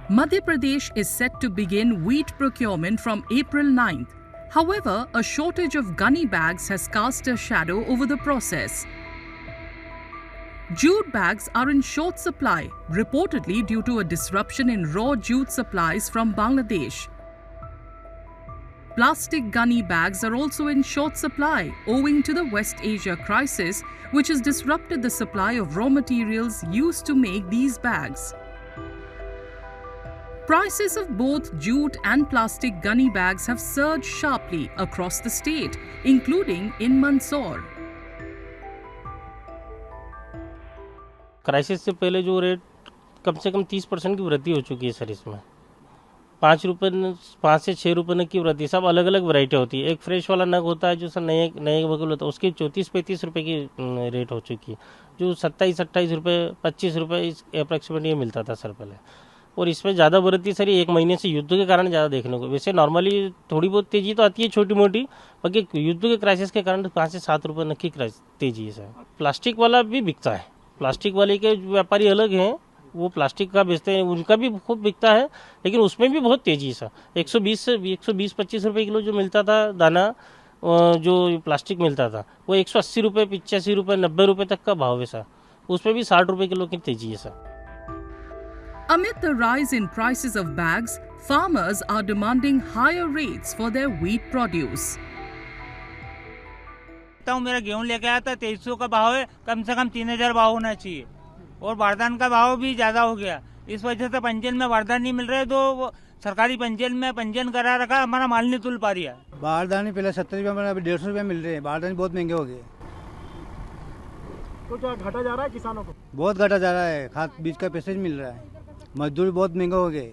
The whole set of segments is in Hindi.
Madhya Pradesh is set to begin wheat procurement from April 9th. However, a shortage of gunny bags has cast a shadow over the process. Jute bags are in short supply, reportedly due to a disruption in raw jute supplies from Bangladesh. Plastic gunny bags are also in short supply owing to the West Asia crisis, which has disrupted the supply of raw materials used to make these bags. Prices of both jute and plastic gunny bags have surged sharply across the state, including in Mandsaur. Crisis से पहले जो रेट कम से कम 30% की वृद्धि हो चुकी है सर। इसमें 5 से 6 रुपये की वृद्धि, सब अलग अलग वैरायटी होती है। एक फ्रेश वाला नग होता है जो सर नए बगल होता है, उसकी 34-35 रुपये की रेट हो चुकी है। जो 27-28 रुपये 25 रुपये इस अप्रॉक्सीमेट ये मिलता था सर पहले। और इसमें ज़्यादा वृद्धि सर ये 1 महीने से युद्ध के कारण ज़्यादा देखने को। वैसे नॉर्मली थोड़ी बहुत तेज़ी तो आती है छोटी मोटी, बाकी युद्ध के क्राइसिस के कारण 5 से 7 रुपये नक्की तेज़ी है सर। प्लास्टिक वाला भी बिकता है, प्लास्टिक वाले के व्यापारी अलग हैं, वो प्लास्टिक का बेचते हैं, उनका भी खूब बिकता है, लेकिन उसमें भी बहुत तेज़ी है सर। 120-25 रुपये किलो जो मिलता था दाना, जो प्लास्टिक मिलता था, वो 180 रुपये 85 रुपये 90 रुपये तक का भाव है सर। उसमें भी 60 रुपये किलो की तेज़ी है sir. Amid the rise in prices of bags, farmers are demanding higher rates for their wheat produce. मेरा गेहूं लेके आया था 2300 का भाव है, कम से कम 3000 भाव होना चाहिए। और बारदान का भाव भी ज़्यादा हो गया, इस वजह से पंजीयन में बारदान नहीं मिल रहे, तो सरकारी पंजीयन में पंजीयन करा रखा, हमारा माल नहीं तुल पा रही है। बारदानी पहले 70 रुपये, अभी 150 रुपये मिल रहे हैं। बारदानी बहुत महंगे हो गए। तो क्या घटा जा रहा है किसानों को? बहुत घटा जा रहा है, खाद बीज का पैसे मिल रहा है, मजदूर बहुत महंगे हो गए।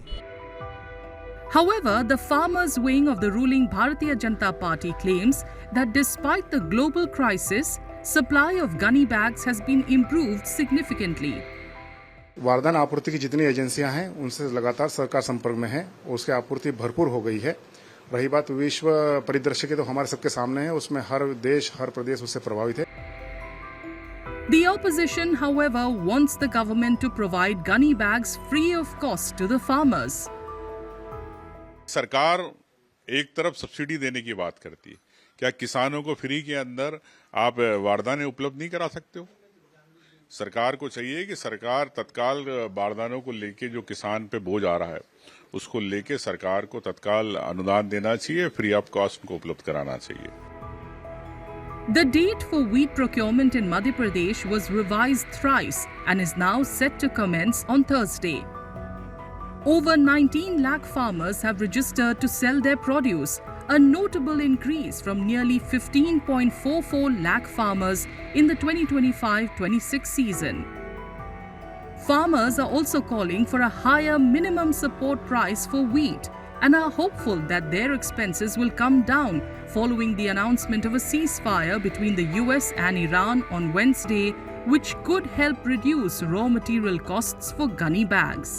However, the farmers' wing of the ruling Bharatiya Janata Party claims that despite the global crisis, supply of gunny bags has been improved significantly. बारदान आपूर्ति की जितनी एजेंसियां हैं उनसे लगातार सरकार संपर्क में है, उसकी आपूर्ति भरपूर हो गई है। रही बात विश्व परिदृश्य की, तो हमारे सबके सामने है, उसमें हर देश हर प्रदेश उससे प्रभावित है। The opposition, however, wants the government to provide gunny bags free of cost to the farmers. सरकार एक तरफ सब्सिडी देने की बात करती है, क्या किसानों को फ्री के अंदर आप बारदाने उपलब्ध नहीं करा सकते हो? सरकार को चाहिए कि सरकार तत्काल बारदानों को लेके जो किसान पे बोझ आ रहा है उसको लेके सरकार को तत्काल अनुदान देना चाहिए, फ्री ऑफ कॉस्ट उनको उपलब्ध कराना चाहिए। The date for wheat procurement in Madhya Pradesh was revised thrice and is now set to commence on Thursday. Over 19 lakh farmers have registered to sell their produce, a notable increase from nearly 15.44 lakh farmers in the 2025-26 season. Farmers are also calling for a higher minimum support price for wheat and are hopeful that their expenses will come down following the announcement of a ceasefire between the US and Iran on Wednesday, which could help reduce raw material costs for gunny bags.